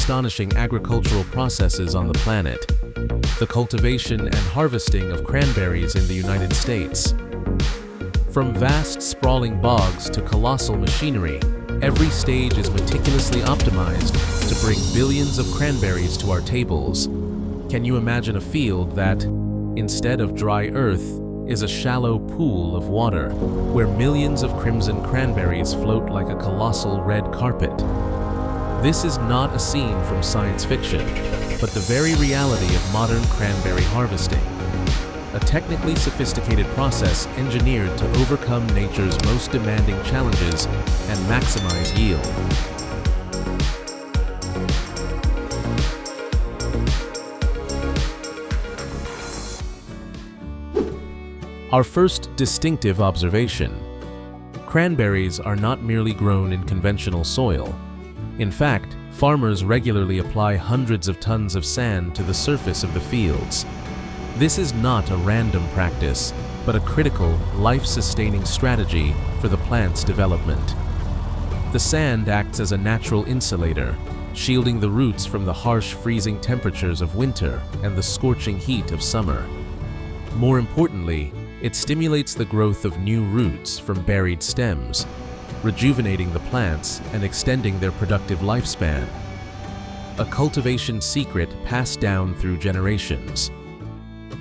astonishing agricultural processes on the planet. The cultivation and harvesting of cranberries in the United States. From vast, sprawling bogs to colossal machinery, every stage is meticulously optimized to bring billions of cranberries to our tables. Can you imagine a field that, instead of dry earth, is a shallow pool of water, where millions of crimson cranberries float like a colossal red carpet? This is not a scene from science fiction, but the very reality of modern cranberry harvesting. A technically sophisticated process engineered to overcome nature's most demanding challenges and maximize yield. Our first distinctive observation: cranberries are not merely grown in conventional soil. In fact, farmers regularly apply hundreds of tons of sand to the surface of the fields. This is not a random practice, but a critical, life-sustaining strategy for the plant's development. The sand acts as a natural insulator, shielding the roots from the harsh freezing temperatures of winter and the scorching heat of summer. More importantly, it stimulates the growth of new roots from buried stems, rejuvenating the plants and extending their productive lifespan. A cultivation secret passed down through generations.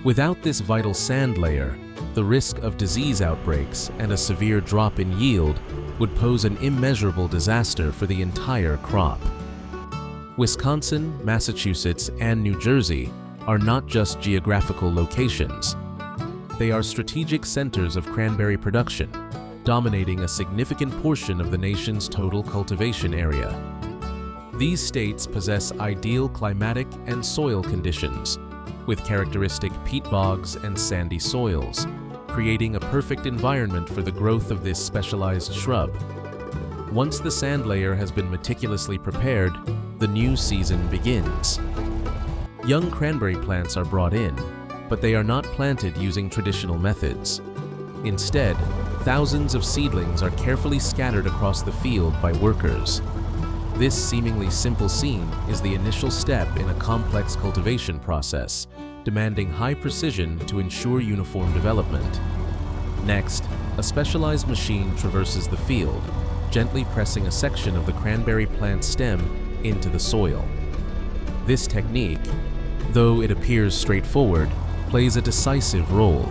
Without this vital sand layer, the risk of disease outbreaks and a severe drop in yield would pose an immeasurable disaster for the entire crop. Wisconsin, Massachusetts, and New Jersey are not just geographical locations. They are strategic centers of cranberry production, dominating a significant portion of the nation's total cultivation area. These states possess ideal climatic and soil conditions, with characteristic peat bogs and sandy soils, creating a perfect environment for the growth of this specialized shrub. Once the sand layer has been meticulously prepared, the new season begins. Young cranberry plants are brought in, but they are not planted using traditional methods. Instead, thousands of seedlings are carefully scattered across the field by workers. This seemingly simple scene is the initial step in a complex cultivation process, demanding high precision to ensure uniform development. Next, a specialized machine traverses the field, gently pressing a section of the cranberry plant stem into the soil. This technique, though it appears straightforward, plays a decisive role.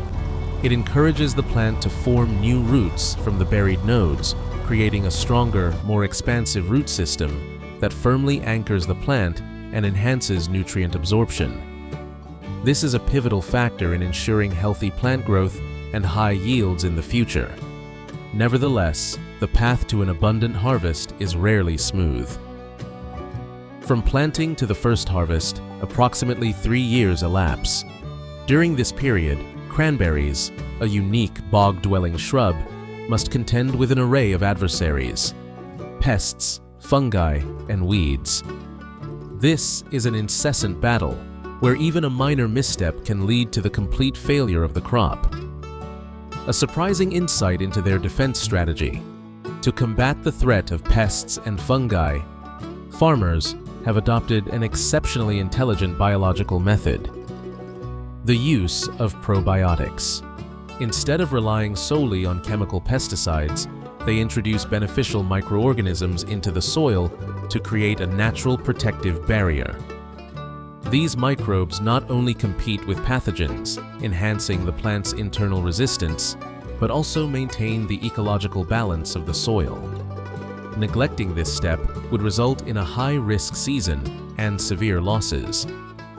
It encourages the plant to form new roots from the buried nodes, creating a stronger, more expansive root system that firmly anchors the plant and enhances nutrient absorption. This is a pivotal factor in ensuring healthy plant growth and high yields in the future. Nevertheless, the path to an abundant harvest is rarely smooth. From planting to the first harvest, approximately 3 years elapse. During this period, cranberries, a unique bog-dwelling shrub, must contend with an array of adversaries: pests, fungi, and weeds. This is an incessant battle, where even a minor misstep can lead to the complete failure of the crop. A surprising insight into their defense strategy: to combat the threat of pests and fungi, farmers have adopted an exceptionally intelligent biological method: the use of probiotics. Instead of relying solely on chemical pesticides, they introduce beneficial microorganisms into the soil to create a natural protective barrier. These microbes not only compete with pathogens, enhancing the plant's internal resistance, but also maintain the ecological balance of the soil. Neglecting this step would result in a high-risk season and severe losses.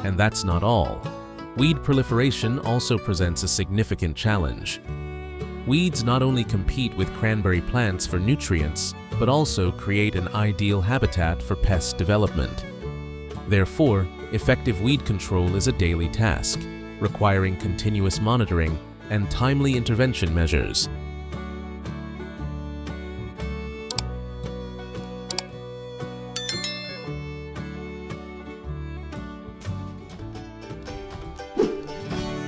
And that's not all. Weed proliferation also presents a significant challenge. Weeds not only compete with cranberry plants for nutrients, but also create an ideal habitat for pest development. Therefore, effective weed control is a daily task, requiring continuous monitoring and timely intervention measures.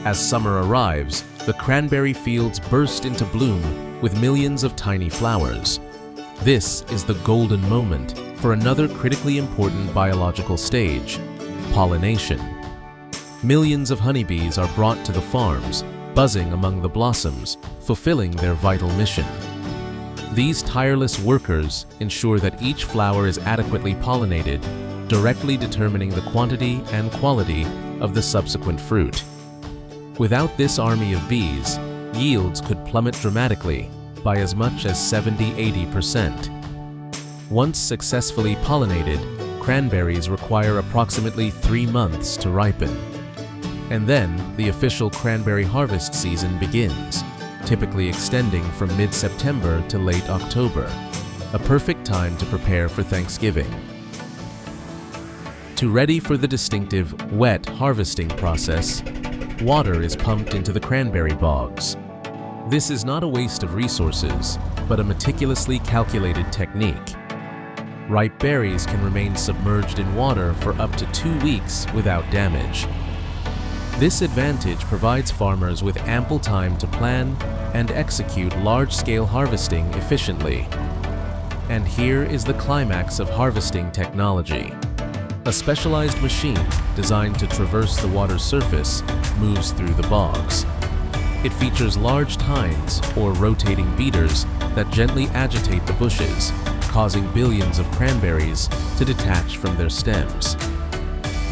As summer arrives, the cranberry fields burst into bloom with millions of tiny flowers. This is the golden moment for another critically important biological stage, pollination. Millions of honeybees are brought to the farms, buzzing among the blossoms, fulfilling their vital mission. These tireless workers ensure that each flower is adequately pollinated, directly determining the quantity and quality of the subsequent fruit. Without this army of bees, yields could plummet dramatically by as much as 70–80%. Once successfully pollinated, cranberries require approximately 3 months to ripen. And then the official cranberry harvest season begins, typically extending from mid-September to late October, a perfect time to prepare for Thanksgiving. To ready for the distinctive wet harvesting process, water is pumped into the cranberry bogs. This is not a waste of resources, but a meticulously calculated technique. Ripe berries can remain submerged in water for up to 2 weeks without damage. This advantage provides farmers with ample time to plan and execute large-scale harvesting efficiently. And here is the climax of harvesting technology. A specialized machine designed to traverse the water's surface moves through the bogs. It features large tines or rotating beaters that gently agitate the bushes, causing billions of cranberries to detach from their stems.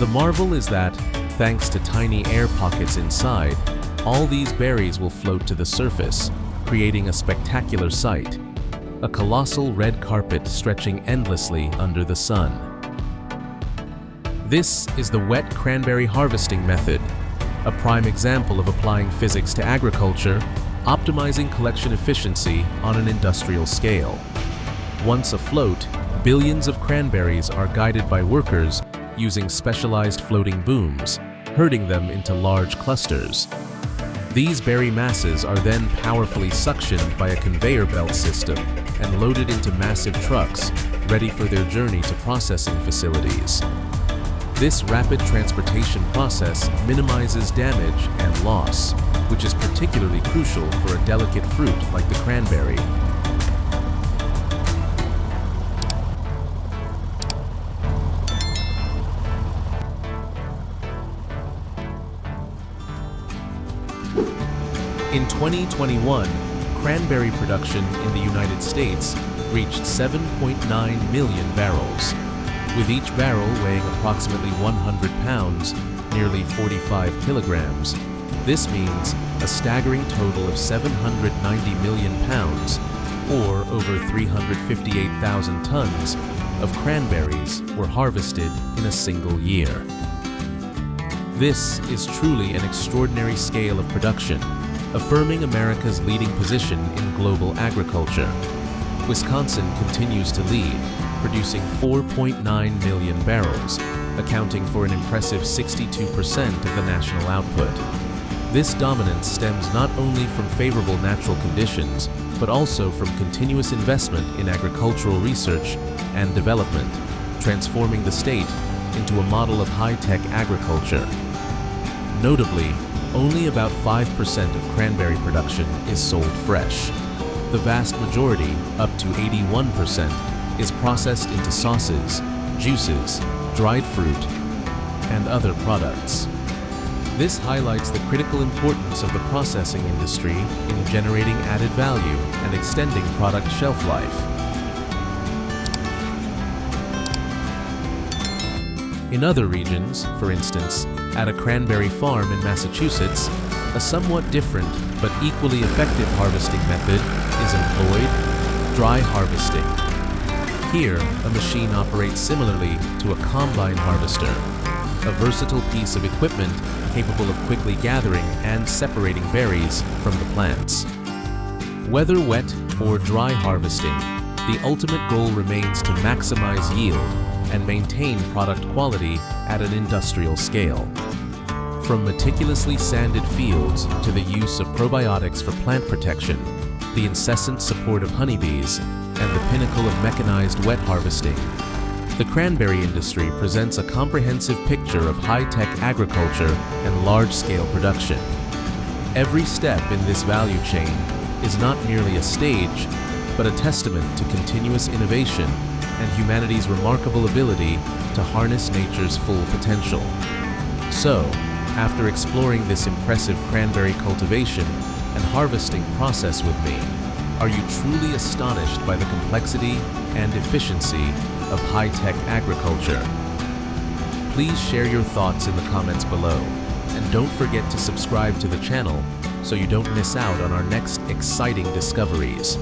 The marvel is that, thanks to tiny air pockets inside, all these berries will float to the surface, creating a spectacular sight, a colossal red carpet stretching endlessly under the sun. This is the wet cranberry harvesting method, a prime example of applying physics to agriculture, optimizing collection efficiency on an industrial scale. Once afloat, billions of cranberries are guided by workers using specialized floating booms, herding them into large clusters. These berry masses are then powerfully suctioned by a conveyor belt system and loaded into massive trucks, ready for their journey to processing facilities. This rapid transportation process minimizes damage and loss, which is particularly crucial for a delicate fruit like the cranberry. In 2021, cranberry production in the United States reached 7.9 million barrels, with each barrel weighing approximately 100 pounds, nearly 45 kilograms. This means a staggering total of 790 million pounds, or over 358,000 tons, of cranberries were harvested in a single year. This is truly an extraordinary scale of production, affirming America's leading position in global agriculture. Wisconsin continues to lead, producing 4.9 million barrels, accounting for an impressive 62% of the national output. This dominance stems not only from favorable natural conditions, but also from continuous investment in agricultural research and development, transforming the state into a model of high-tech agriculture. Notably, only about 5% of cranberry production is sold fresh. The vast majority, up to 81%, is processed into sauces, juices, dried fruit, and other products. This highlights the critical importance of the processing industry in generating added value and extending product shelf life. In other regions, for instance, at a cranberry farm in Massachusetts, a somewhat different but equally effective harvesting method is employed: dry harvesting. Here, a machine operates similarly to a combine harvester, a versatile piece of equipment capable of quickly gathering and separating berries from the plants. Whether wet or dry harvesting, the ultimate goal remains to maximize yield and maintain product quality at an industrial scale. From meticulously sanded fields to the use of probiotics for plant protection, the incessant support of honeybees, and the pinnacle of mechanized wet harvesting, the cranberry industry presents a comprehensive picture of high-tech agriculture and large-scale production. Every step in this value chain is not merely a stage, but a testament to continuous innovation and humanity's remarkable ability to harness nature's full potential. So, after exploring this impressive cranberry cultivation and harvesting process with me, are you truly astonished by the complexity and efficiency of high-tech agriculture? Please share your thoughts in the comments below, and don't forget to subscribe to the channel so you don't miss out on our next exciting discoveries.